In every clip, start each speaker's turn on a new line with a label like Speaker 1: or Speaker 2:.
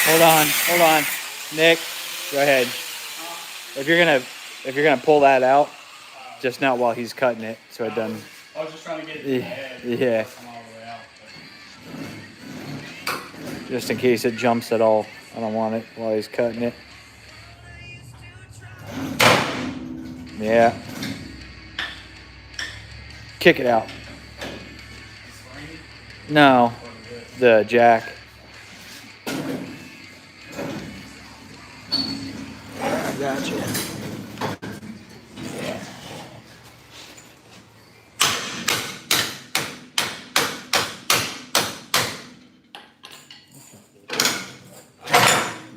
Speaker 1: Hold on. Nick, go ahead. If you're gonna pull that out, just not while he's cutting it, so it doesn't.
Speaker 2: I was just trying to get it in my head.
Speaker 1: Yeah.
Speaker 2: All the way out,
Speaker 1: Just in case it jumps at all. I don't want it while he's cutting it. Yeah. Kick it out. No, the jack. Gotcha.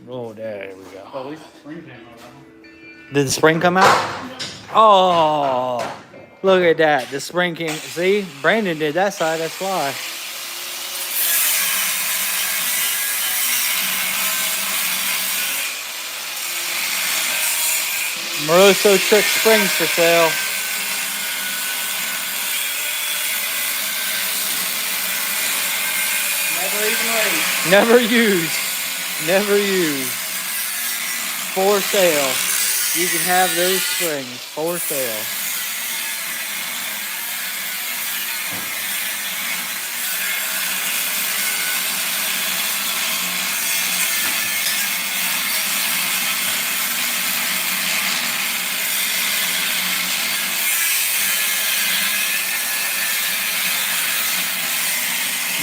Speaker 1: Oh, there we go.
Speaker 2: Well, at least the spring came out.
Speaker 1: Did the spring come out? Oh, look at that. The spring came. See, Brandon did that side. That's why. Moroso Trick Springs for sale.
Speaker 2: Never even raised.
Speaker 1: Never used. Never used. For sale. You can have those springs for sale.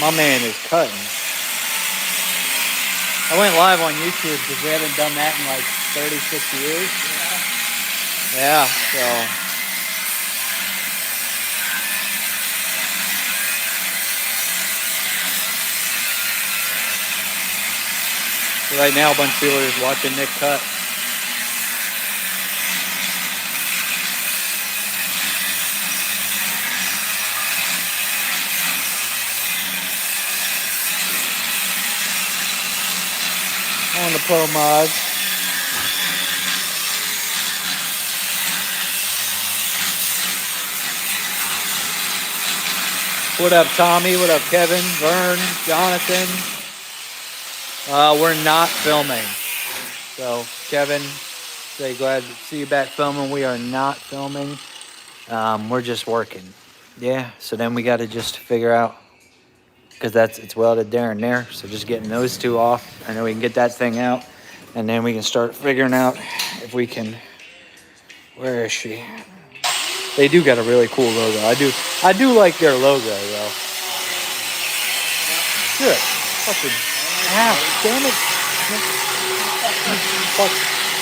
Speaker 1: My man is cutting. I went live on YouTube because we haven't done that in like 36 years. Yeah, so. Right now, a bunch of people are just watching Nick cut. On the Pro Mod. What up, Tommy? What up, Kevin? Vern? Jonathan? We're not filming. So, Kevin, say glad to see you back filming. We are not filming. We're just working. Yeah, so then we got to just figure out, because it's welded there and there, so just getting those two off. I know we can get that thing out, and then we can start figuring out if we can. Where is she? They do got a really cool logo. I do like their logo though. Good. Fucking ow, damn it. Fuck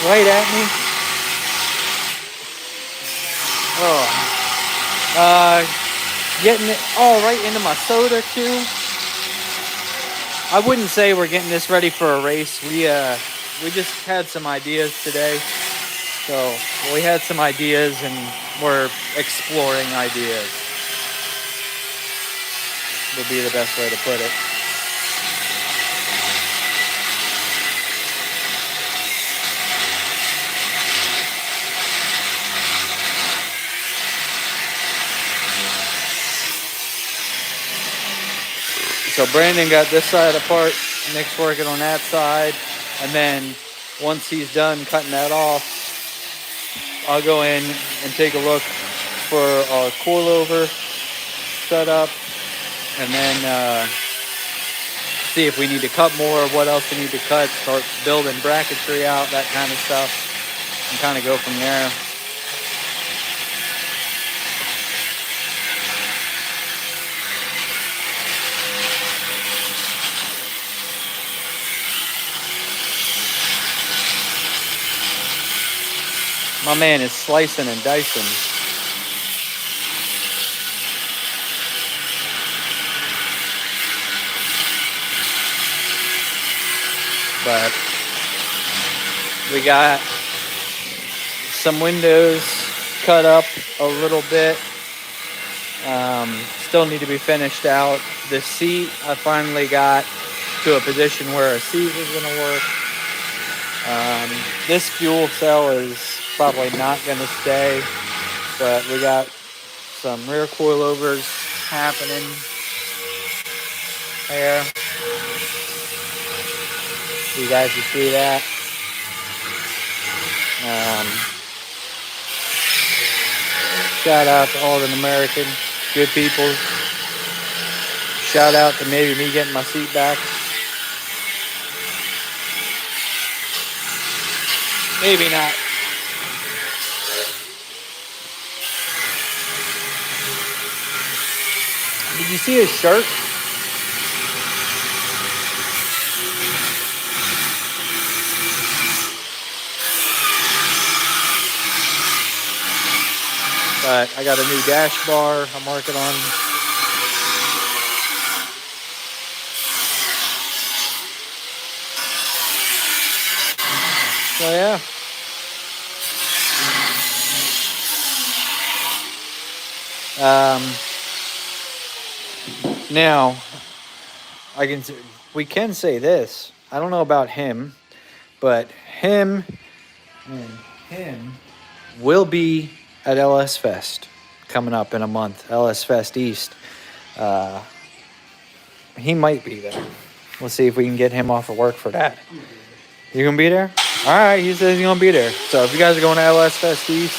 Speaker 1: right at me. Oh. Getting it all right into my soda too. I wouldn't say we're getting this ready for a race. We just had some ideas today. So we had some ideas and we're exploring ideas. Would be the best way to put it. So Brandon got this side apart. Nick's working on that side. And then once he's done cutting that off, I'll go in and take a look for our coilover setup, and then see if we need to cut more, what else we need to cut, start building bracketry out, that kind of stuff, and kind of go from there. My man is slicing and dicing. But we got some windows cut up a little bit. Still need to be finished out. The seat, I finally got to a position where a seat was going to work. This fuel cell is probably not going to stay, but we got some rear coilovers happening there. You guys can see that. Shout out to all the American good people. Shout out to maybe me getting my seat back. Maybe not. Did you see his shirt? But I got a new dash bar I'm working on. So yeah. Now, we can say this. I don't know about him, but him and him will be at LS Fest coming up in a month. LS Fest East. He might be there. We'll see if we can get him off of work for that. You gonna be there? All right, he says he's gonna be there. So if you guys are going to LS Fest East,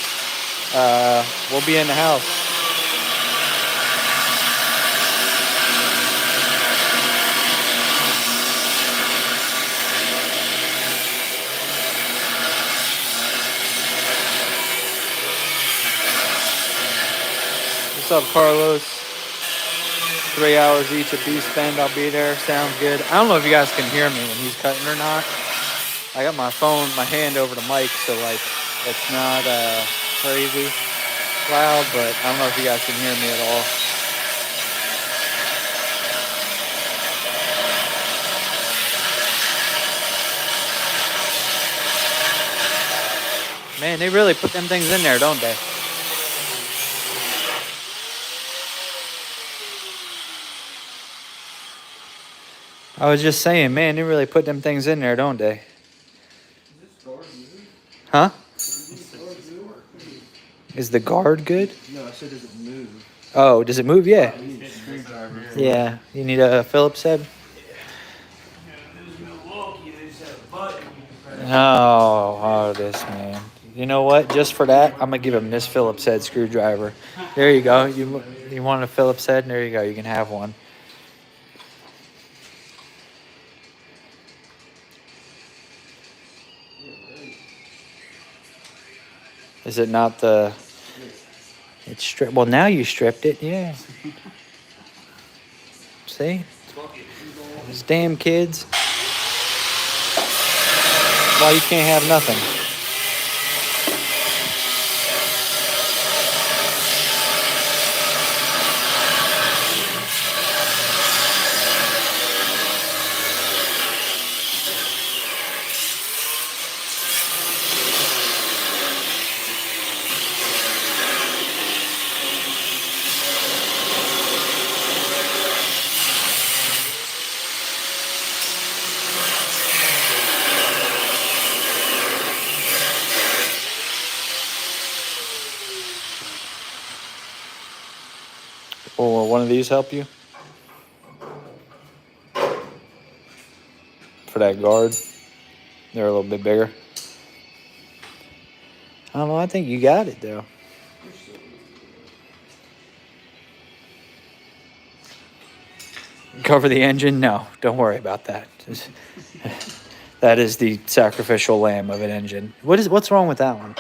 Speaker 1: we'll be in the house. What's up, Carlos? 3 hours each at Beast Bend. I'll be there. Sounds good. I don't know if you guys can hear me when he's cutting or not. I got my hand over the mic, so like it's not crazy loud, but I don't know if you guys can hear me at all. Man, they really put them things in there, don't they? I was just saying, man, they really put them things in there, don't they? Huh? Is the guard good?
Speaker 3: No, I said does it move?
Speaker 1: Oh, does it move? Yeah.
Speaker 3: You need a screwdriver.
Speaker 1: Yeah. You need a Phillips head? Oh, this man. You know what? Just for that, I'm gonna give him this Phillips head screwdriver. There you go. You want a Phillips head? There you go. You can have one. Is it not the? It's stripped. Well, now you stripped it. Yeah. See? These damn kids. Why you can't have nothing? Will one of these help you? For that guard? They're a little bit bigger. I don't know. I think you got it, though. Cover the engine? No, don't worry about that. That is the sacrificial lamb of an engine. What's wrong with that one?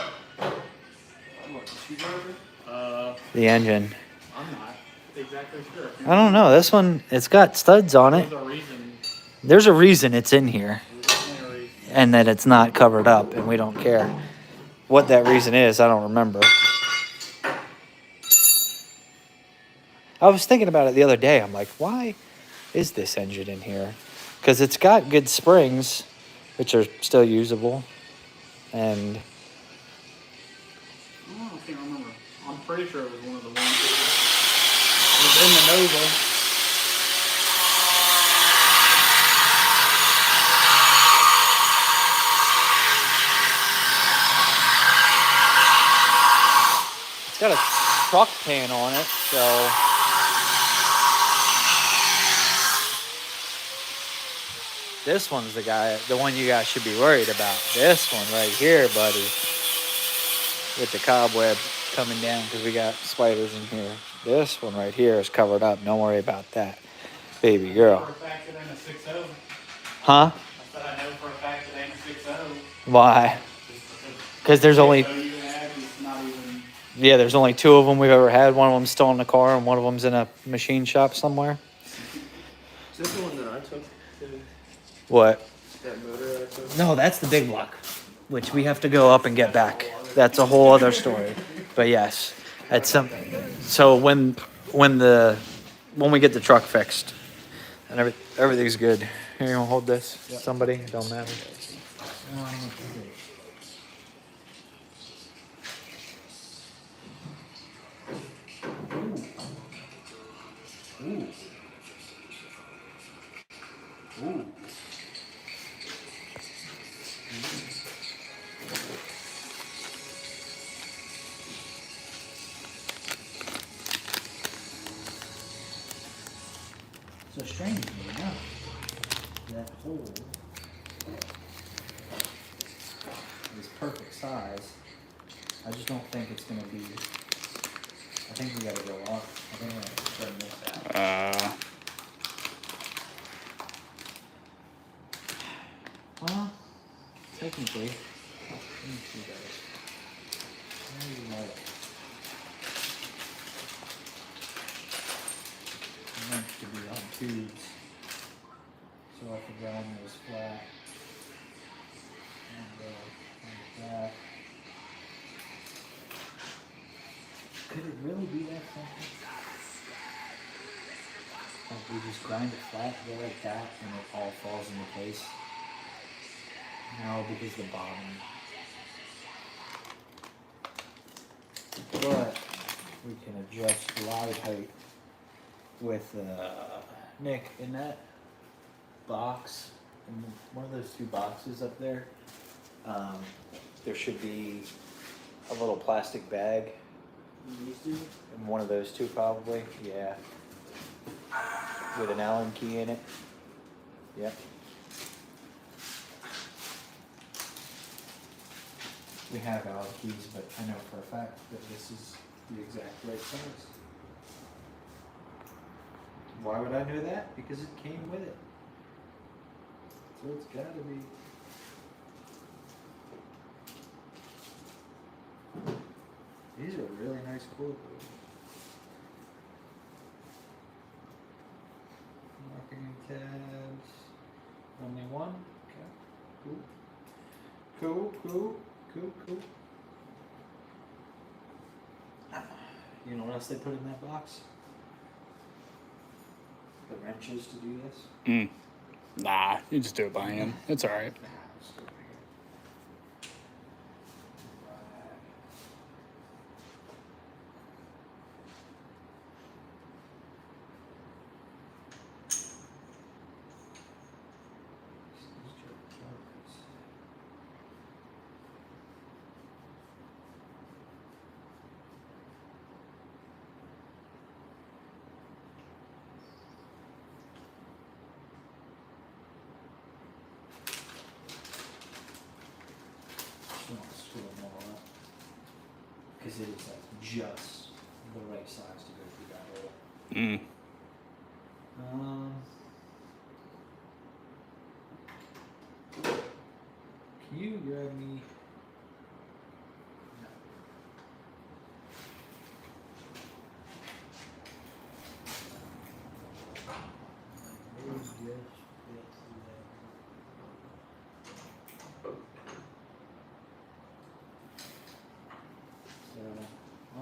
Speaker 1: The engine.
Speaker 2: I'm not exactly sure.
Speaker 1: I don't know. This one, it's got studs on it.
Speaker 2: There's a reason.
Speaker 1: There's a reason it's in here. And that it's not covered up, and we don't care. What that reason is, I don't remember. I was thinking about it the other day. I'm like, why is this engine in here? Because it's got good springs, which are still usable. And
Speaker 2: I can't remember. I'm pretty sure it was one of the ones that was in the Nova.
Speaker 1: it's got a truck pan on it, so This one's the one you guys should be worried about. This one right here, buddy, with the cobweb coming down because we got spiders in here. This one right here is covered up. Don't worry about that, baby girl.
Speaker 2: For a fact it ain't a 6.0.
Speaker 1: Huh?
Speaker 2: I said I know for a fact it ain't a 6.0.
Speaker 1: Why? Because there's only,
Speaker 2: 6.0 you have is not even.
Speaker 1: yeah, there's only 2 of them we've ever had. One of them's still in the car, and one of them's in a machine shop somewhere.
Speaker 3: Is this the one that I took?
Speaker 1: What?
Speaker 3: That motor I took?
Speaker 1: No, that's the big block, which we have to go up and get back. That's a whole other story. But yes, at some, so when we get the truck fixed and everything's good. Here, you want to hold this? Somebody, it don't matter. Ooh. Ooh. So strangely enough, that hole is perfect size. I just don't think it's gonna be. I think we gotta go up. I think we're gonna trim this out. Well, technically, let me see that. Maybe like. Meant to be on tubes, so if the ground was flat, and like that. Could it really be that simple? Like we just grind it flat, go like that, and it all falls into place? No, because the bottom. But we can adjust glide height with Nick in that box, in one of those 2 boxes up there. There should be a little plastic bag in one of those 2 probably. Yeah, with an Allen key in it. Yep. We have Allen keys, but I know for a fact that this is the exact right size. Why would I know that? Because it came with it. So it's gotta be. These are really nice cool. Marketing tabs. Only one? Okay. Cool. Cool. You know what else they put in that box? The wrenches to do this?
Speaker 4: Nah, you just do it by hand. It's alright.
Speaker 1: Because it is like just the right size to go through that hole. Can you grab me?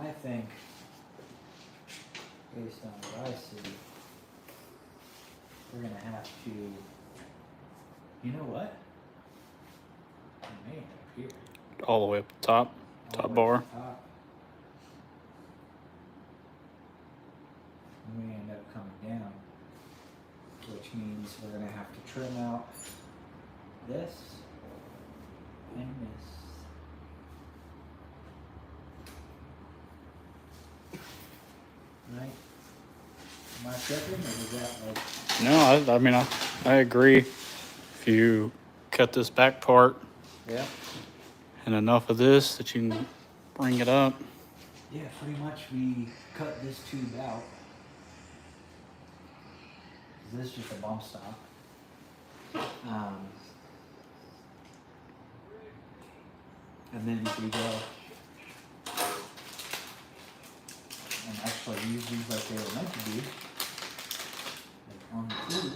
Speaker 1: I think, based on what I see, we're gonna have to, you know what? It may end up here.
Speaker 4: All the way up the top,
Speaker 1: All
Speaker 4: top
Speaker 1: the way
Speaker 4: bar.
Speaker 1: to the top. And we end up coming down, which means we're gonna have to trim out this and this. Right? Am I tripping, or is that like?
Speaker 4: No, I mean, I agree. If you cut this back part
Speaker 1: Yeah. and
Speaker 4: and enough of this that you can bring it up.
Speaker 1: Yeah, pretty much we cut this tube out. This is just a bump stock. And then if we go and actually use these like they were meant to be, like on the tube,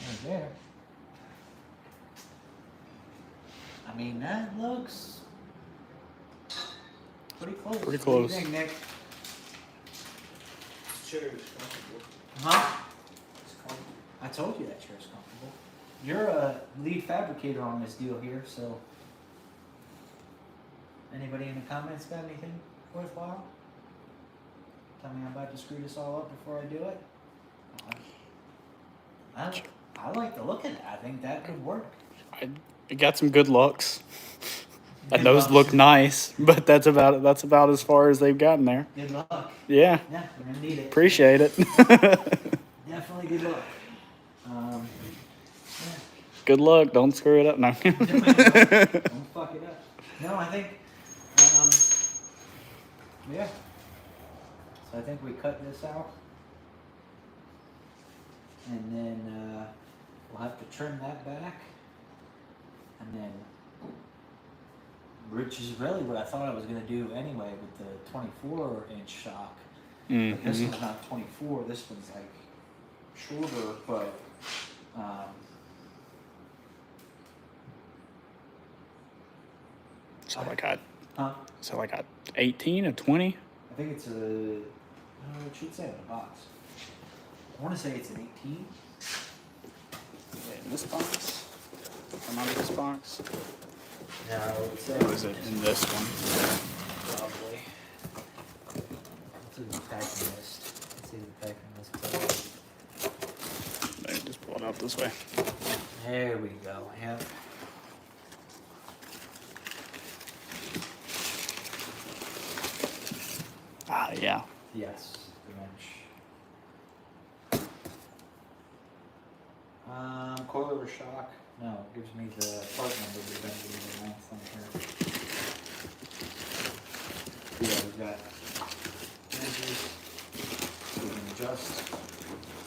Speaker 1: right there. I mean, that looks pretty close.
Speaker 4: Pretty
Speaker 1: What do you
Speaker 4: close.
Speaker 1: think, Nick?
Speaker 3: This chair is comfortable.
Speaker 1: Huh?
Speaker 3: It's comfortable.
Speaker 1: I told you that chair's comfortable. You're a lead fabricator on this deal here, so. Anybody in the comments got anything worthwhile? Tell me I'm about to screw this all up before I do it. I like the look of that. I think that could work.
Speaker 4: It got some good looks. And
Speaker 1: Good
Speaker 4: those
Speaker 1: luck.
Speaker 4: look nice, but that's about as far as they've gotten there.
Speaker 1: Good luck.
Speaker 4: Yeah,
Speaker 1: Yeah, we're gonna need it.
Speaker 4: appreciate it.
Speaker 1: Definitely good luck. Yeah.
Speaker 4: Good luck. Don't screw it up. No.
Speaker 1: Don't fuck it up. No, I think, yeah. So I think we cut this out. And then we'll have to trim that back. And then, which is really what I thought I was going to do anyway with the 24-inch shock. But this one's not 24. This one's like shorter, but
Speaker 4: So like a
Speaker 1: huh?
Speaker 4: 18 or 20?
Speaker 1: I think it's a. It should say on the box. I want to say it's an 18.
Speaker 4: In this box? Come out of this box?
Speaker 1: No, it's
Speaker 4: Or is it in this one?
Speaker 1: probably. It's in the packing list. It's in the packing list.
Speaker 4: Maybe just pull it out this way.
Speaker 1: There we go. Yep.
Speaker 4: Ah, yeah.
Speaker 1: Yes, the wrench. Coiler shock. No, it gives me the part number, but it doesn't give me the length on here. Yeah, we've got wrenches. We can adjust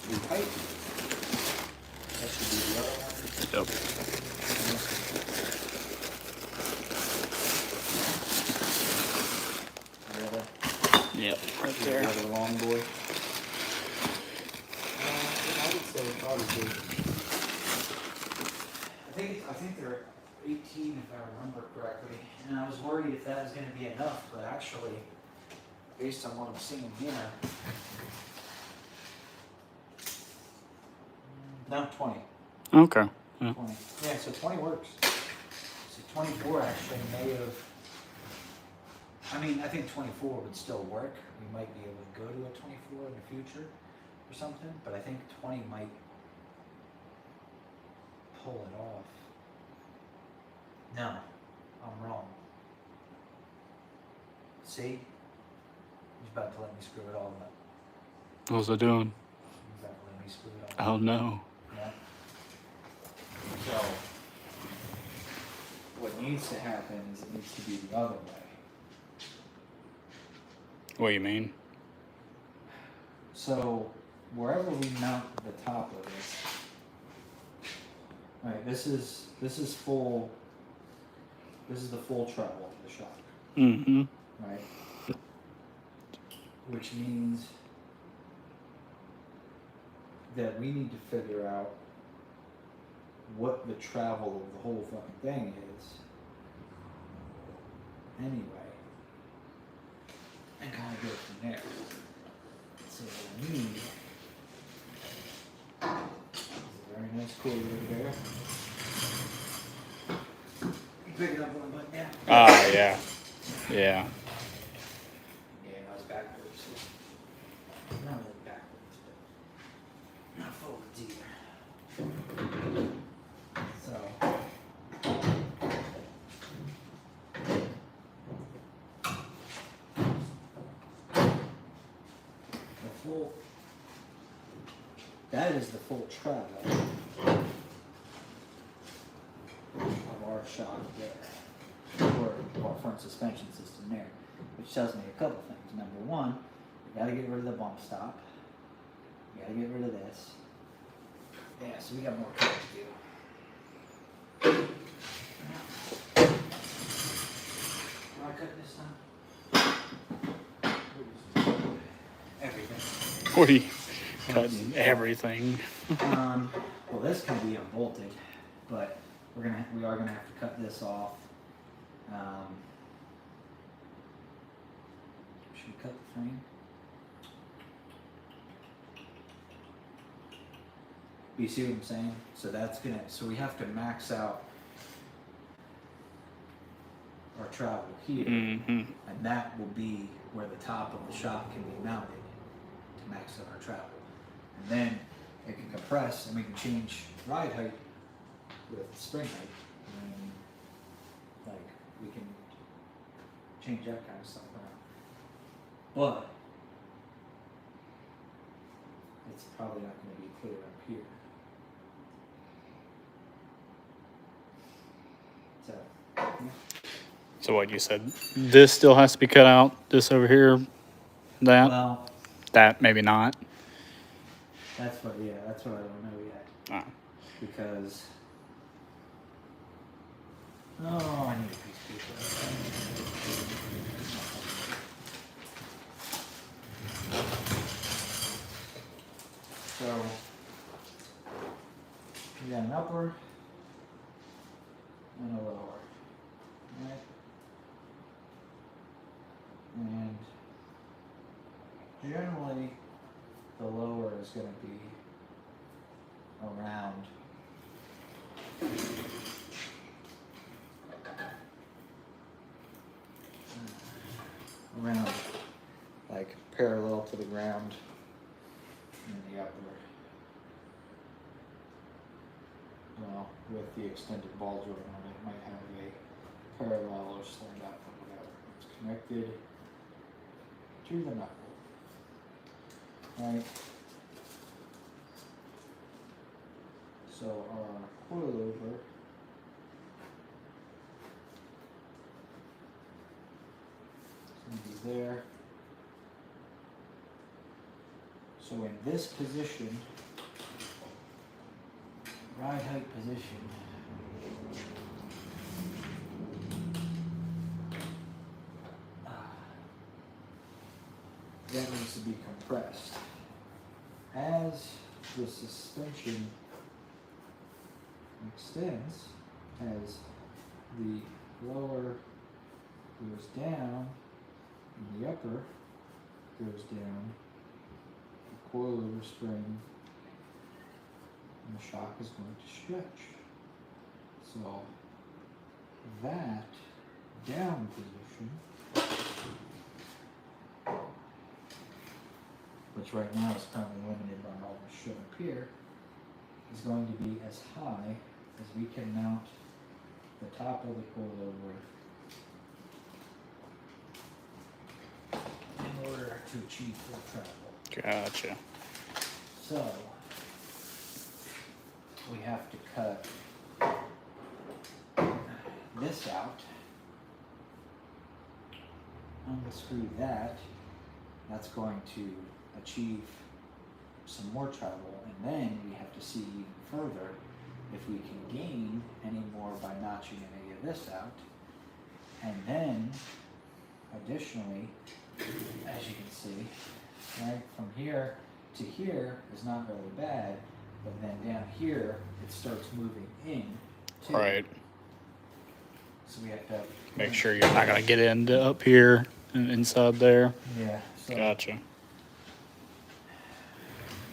Speaker 1: the height. That should be the other one.
Speaker 4: Yep.
Speaker 1: The other,
Speaker 4: Yep. Right
Speaker 1: the
Speaker 4: there.
Speaker 1: other long boy.
Speaker 3: I would say probably.
Speaker 1: I think they're 18 if I remember correctly. And I was worried if that was going to be enough, but actually, based on what I'm seeing here, no, 20.
Speaker 4: Okay. Yeah.
Speaker 1: 20. Yeah, so 20 works. So 24 actually may have. I mean, I think 24 would still work. We might be able to go to a 24 in the future or something, but I think 20 might pull it off. No, I'm wrong. See? He's about to let me screw it all up.
Speaker 4: What's it doing?
Speaker 1: He's about to let me screw it all up.
Speaker 4: Oh no.
Speaker 1: Yeah. So, what needs to happen is it needs to be the other way.
Speaker 4: What do you mean?
Speaker 1: So, wherever we mount the top of this, right? This is full. This is the full travel of the shock,
Speaker 4: Mm-hmm.
Speaker 1: right? Which means that we need to figure out what the travel of the whole fucking thing is. Anyway, and kind of go from there. So what we need is a very nice cooler over there. Pick it up one button down.
Speaker 4: Ah, yeah. Yeah.
Speaker 1: Yeah, I was backwards. Not really backwards, but not forwards either. So. The full. That is the full travel. shock there, or front suspension system there, which tells me a couple things. Number one, we got to get rid of the bump stop. We got to get rid of this. Yeah, so we got more cutting to do. Am I cutting this time? Everything.
Speaker 4: What are you cutting? Everything.
Speaker 1: Well, this can be unbolted, but we are gonna have to cut this off. Should we cut the frame? You see what I'm saying? So we have to max out our travel here, and that will be where the top of the shock can be mounted to max out our travel. And then it can compress, and we can change ride height with spring height. And like we can change that kind of stuff around. But it's probably not going to be clear up here. So, yeah.
Speaker 4: So what you said, this still has to be cut out, this over here, that,
Speaker 1: Well,
Speaker 4: that maybe not.
Speaker 1: that's what I don't know yet.
Speaker 4: Ah.
Speaker 1: Because, I need a piece of paper. So, we got an upper and a lower, right? And generally, the lower is going to be around like parallel to the ground, and the upper, well, with the extended ball joint on it, might have a parallel or slid up or whatever. It's connected to the knuckle, right? So our coilover is going to be there. So in this position, ride height position, that needs to be compressed. As the suspension extends, as the lower goes down and the upper goes down, the coilover spring and the shock is going to stretch. So that down position, which right now is currently limited by all the shit up here, is going to be as high as we can mount the top of the coilover in order to achieve full travel.
Speaker 4: Gotcha.
Speaker 1: So we have to cut this out, unscrew that. That's going to achieve some more travel, and then we have to see even further if we can gain any more by notching any of this out. And then additionally, as you can see, right, from here to here is not really bad, but then down here it starts moving in too.
Speaker 4: Right.
Speaker 1: So we have to
Speaker 4: Make sure you're not gonna get into up here and inside there.
Speaker 1: yeah. So
Speaker 4: Gotcha.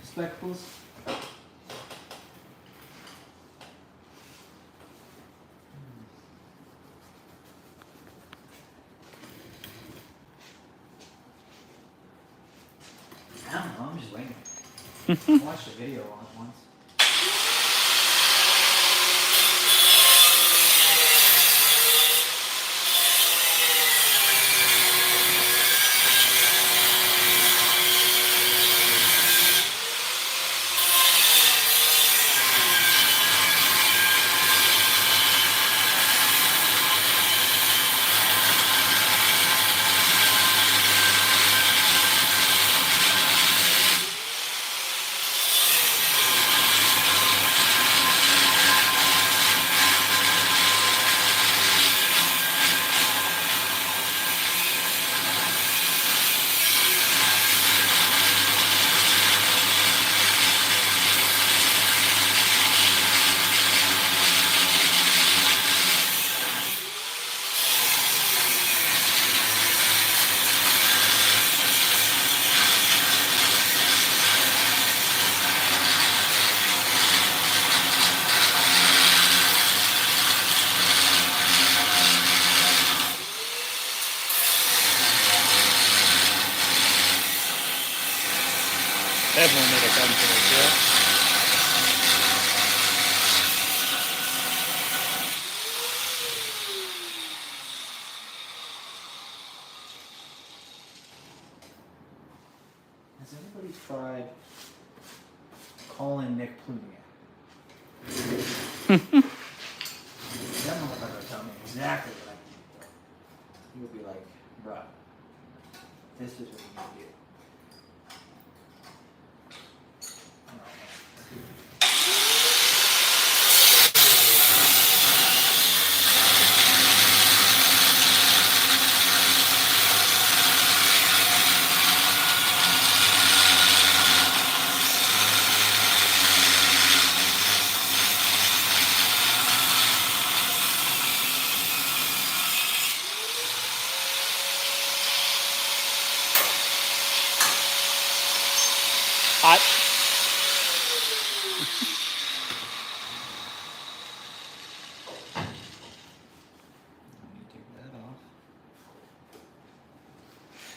Speaker 1: spectacles. I don't know, I'm just waiting. I watched a video on it once. call in Nick Plumiak. That motherfucker will tell me exactly what I need to do. He'll be like, bro, this is what you need to do. Oh, man.
Speaker 4: Hot.
Speaker 1: Let me take that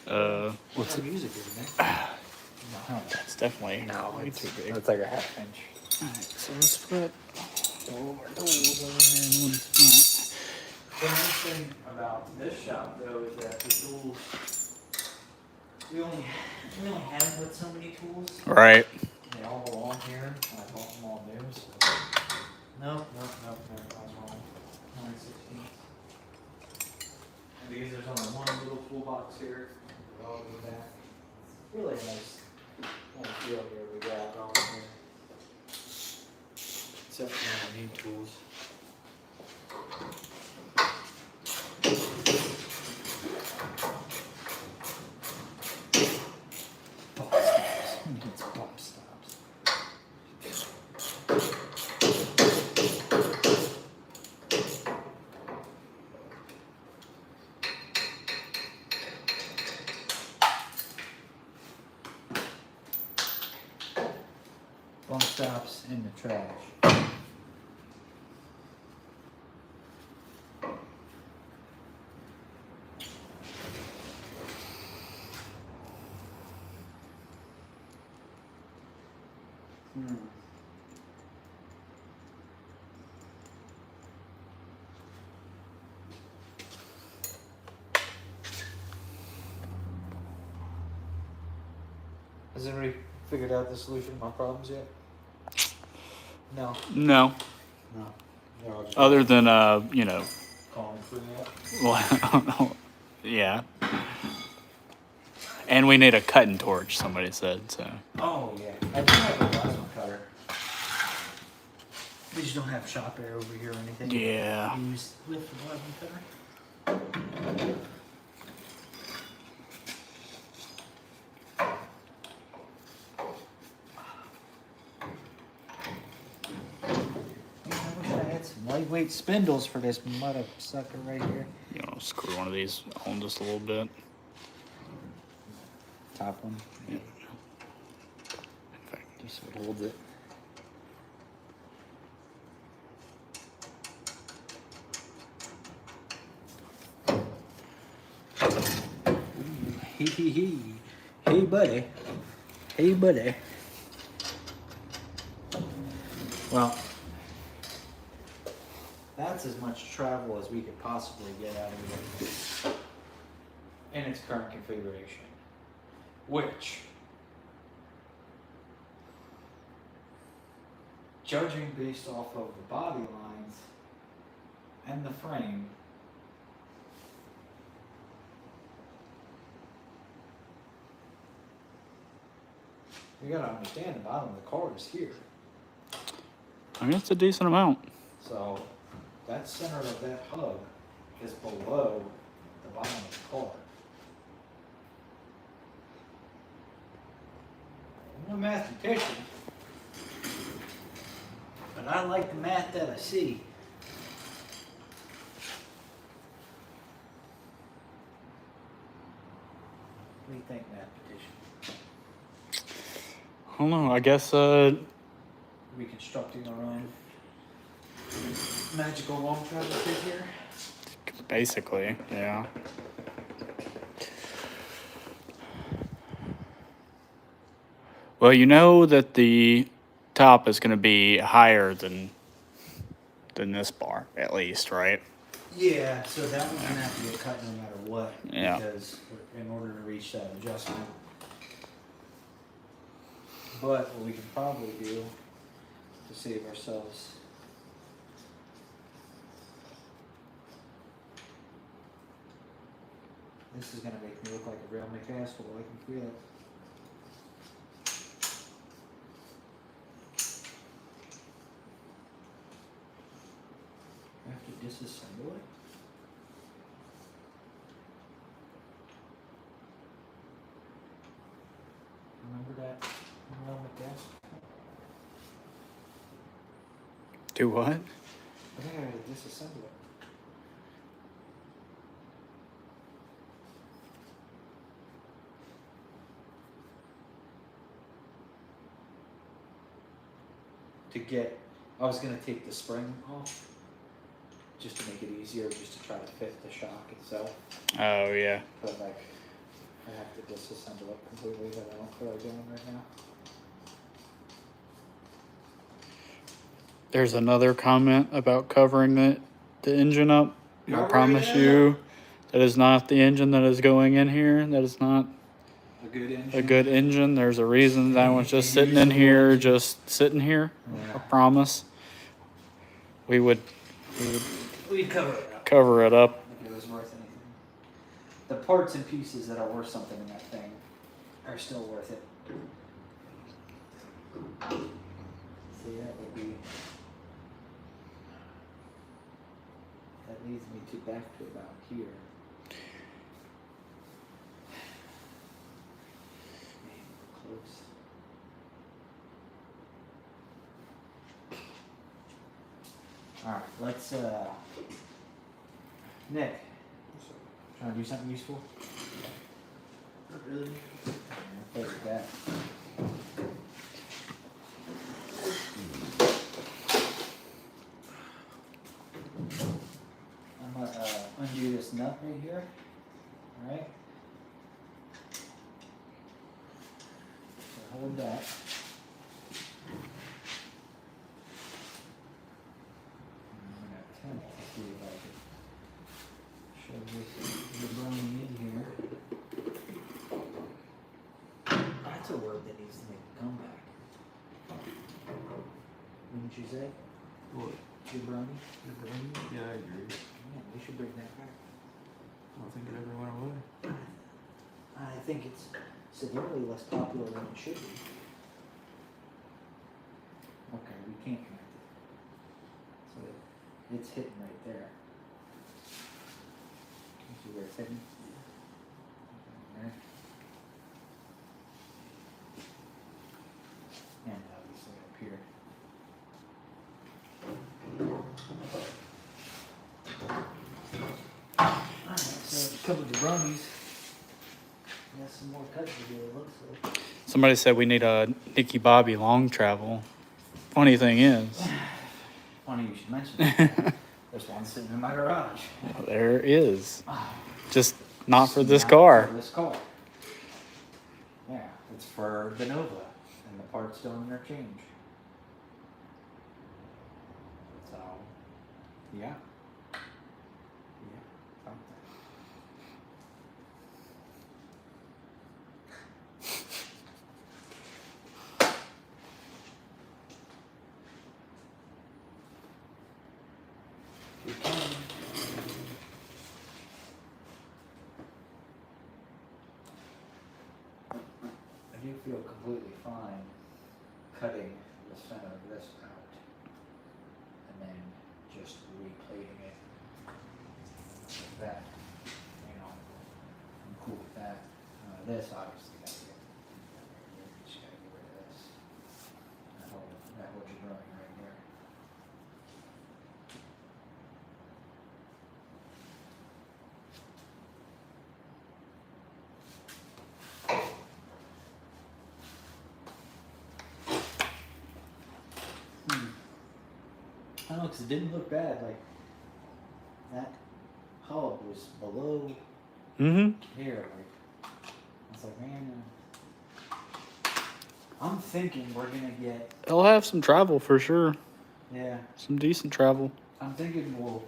Speaker 1: off.
Speaker 4: What's
Speaker 1: What
Speaker 4: it?
Speaker 1: music is Nick? No,
Speaker 4: It's definitely way
Speaker 1: it's
Speaker 4: too big.
Speaker 1: It's like a half inch.
Speaker 4: Alright, so let's put all of our tools over here in one spot.
Speaker 1: The nice thing about this shop, though, is that the tools, we only have but so many tools.
Speaker 4: Right.
Speaker 1: They all belong here. I bought them all new, so. No, I was wrong. 9/16. And because there's only one little toolbox here, all the way back. Really nice field here we got going here. Except for the need tools. Bump stops. Who needs bump stops? Bump stops in the trash. Has anybody figured out the solution to my problems yet? No.
Speaker 4: No.
Speaker 1: No. They're all just
Speaker 4: Other than you know,
Speaker 1: calling for that.
Speaker 4: well, yeah. And we need a cutting torch, somebody said, so.
Speaker 1: Oh yeah, I do have a plasma cutter. We just don't have shop air over here or anything.
Speaker 4: Yeah.
Speaker 1: Use with the plasma cutter. I wish I had some lightweight spindles for this mother sucker right here.
Speaker 4: You know, screw one of these on just a little bit.
Speaker 1: Top one.
Speaker 4: Yeah.
Speaker 1: Just so it holds it. Hee hee hee. Hey buddy. Hey buddy. Well, that's as much travel as we could possibly get out of it in its current configuration. Which, judging based off of the body lines and the frame, you gotta understand the bottom of the car is here.
Speaker 4: I mean, it's a decent amount.
Speaker 1: So that center of that hub is below the bottom of the car. I'm a mathematician, but I like the math that I see. What do you think, mathematician?
Speaker 4: I don't know. I guess
Speaker 1: Reconstructing our own magical long travel kit here.
Speaker 4: basically, yeah. Well, you know that the top is going to be higher than this bar, at least, right?
Speaker 1: Yeah, so that one's gonna have to get cut no matter what.
Speaker 4: Yeah.
Speaker 1: Because in order to reach that adjustment. But what we can probably do to save ourselves. This is gonna make me look like a real McAsshole, I can feel it. I have to disassemble it? Remember that real McAsshole?
Speaker 4: Do what?
Speaker 1: I think I gotta disassemble it. I was gonna take the spring off, just to make it easier, just to try to fit the shock itself.
Speaker 4: Oh, yeah.
Speaker 1: But like, I have to disassemble it completely, but I don't feel like doing right now.
Speaker 4: There's another comment about covering the engine up. I
Speaker 1: Covering
Speaker 4: promise
Speaker 1: it
Speaker 4: you that is not the engine that is going in here. That is not
Speaker 1: A good engine.
Speaker 4: a good engine. There's a reason that one's just sitting in here, just sitting here. I promise. We'd
Speaker 1: cover it up
Speaker 4: cover it up.
Speaker 1: if it was worth anything. The parts and pieces that are worth something in that thing are still worth it. See, that would be. That leads me to back to about here. Man, we're close. Alright, let's Nick, trying to do something useful?
Speaker 3: Not really.
Speaker 1: I'll play with that. I'm gonna undo this nut right here. Alright? So hold that. I'm gonna attempt to see if I can shove this jabroni in here. That's a word that needs to make a comeback. Wouldn't you say?
Speaker 3: What?
Speaker 1: Jabroni?
Speaker 3: Yeah, I agree.
Speaker 1: Yeah, we should bring that back.
Speaker 3: I don't think it ever went away.
Speaker 1: I think it's severely less popular than it should be. Okay, we can't connect it. So it's hitting right there. You see where it's hitting? There. And obviously up here. Alright, so a couple of jabronis. Got some more cuts to do, it looks like.
Speaker 4: Somebody said we need a Nicky Bobby long travel. Funny thing is,
Speaker 1: Funny you should mention that. There's one sitting in my garage.
Speaker 4: there is.
Speaker 1: Ah,
Speaker 4: Just not for this
Speaker 1: not
Speaker 4: car.
Speaker 1: For this car. Yeah, it's for the Nova, and the parts don't interchange. So, yeah. Yeah, something. We can. I do feel completely fine cutting the center of this out and then just replating it like that. You know, I'm cool with that. This obviously gotta get, just gotta get rid of this. That whole jabroni right there. I don't know, 'cause it didn't look bad. Like, that hub was below
Speaker 4: Mm-hmm.
Speaker 1: here. Like, I was like, man, I'm thinking we're gonna get,
Speaker 4: It'll have some travel for sure.
Speaker 1: yeah,
Speaker 4: Some decent travel.
Speaker 1: I'm thinking we'll,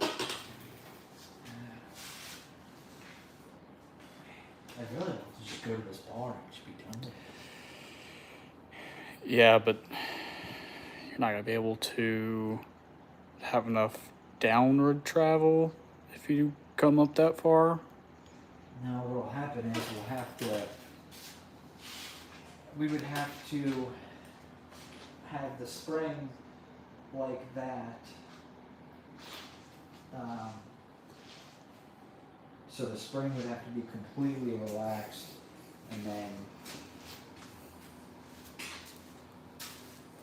Speaker 1: I really want to just go to this bar and just be done with it.
Speaker 4: Yeah, but you're not gonna be able to have enough downward travel if you come up that far.
Speaker 1: Now what'll happen is we would have to have the spring like that. So the spring would have to be completely relaxed, and then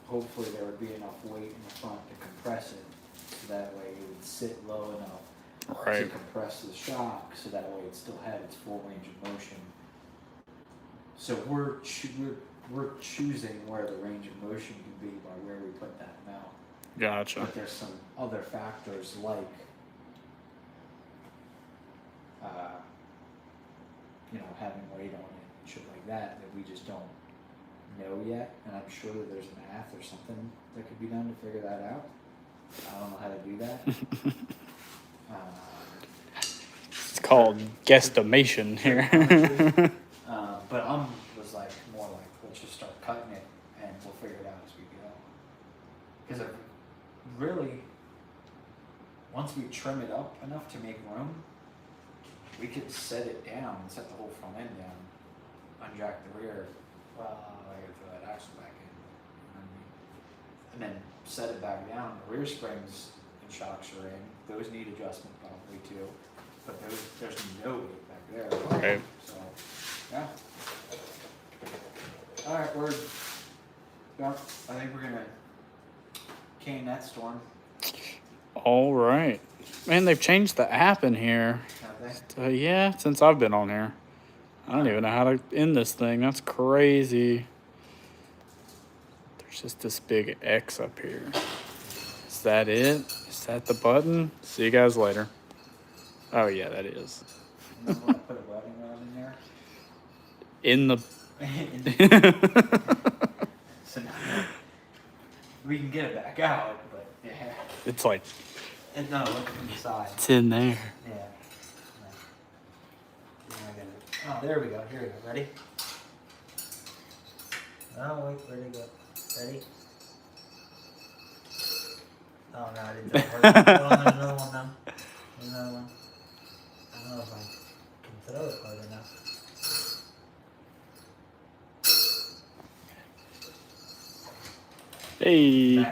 Speaker 1: hopefully there would be enough weight in the front to compress it, so that way it would sit low enough to
Speaker 4: Right.
Speaker 1: compress the shock, so that way it still had its full range of motion. So we're choosing where the range of motion can be by where we put that mount.
Speaker 4: Gotcha.
Speaker 1: But there's some other factors like, having weight on it and shit like that we just don't know yet. And I'm sure that there's math or something that could be done to figure that out. I don't know how to do that.
Speaker 4: It's called guesstimation here.
Speaker 1: But was like more like, let's just start cutting it and we'll figure it out as we go. Because really, once we trim it up enough to make room, we could set it down and set the whole front end down, unjack the rear. Well, I gotta throw that axle back in. You know what I mean? And then set it back down. The rear springs and shocks are in. Those need adjustment probably too. But there's no weight back there.
Speaker 4: Right.
Speaker 1: So, yeah. All right, we're done. I think we're gonna cane that storm.
Speaker 4: All right. Man, they've changed the app in here.
Speaker 1: Have they?
Speaker 4: Yeah, since I've been on here. I don't even know how to end this thing. That's crazy. There's just this big X up here. Is that it? Is that the button? See you guys later. Oh, yeah, that is.
Speaker 1: And then we'll put a welding rod in there.
Speaker 4: In the...
Speaker 1: So now we can get it back out, but yeah.
Speaker 4: It's like,
Speaker 1: And no, look from the side.
Speaker 4: it's in there.
Speaker 1: Yeah. Oh, there we go. Here we go. Ready? Oh, wait. Where'd it go? Ready? Oh, no, I didn't do it. Oh, there's another one now. There's another one. I don't know if I can throw it hard enough.
Speaker 4: Hey.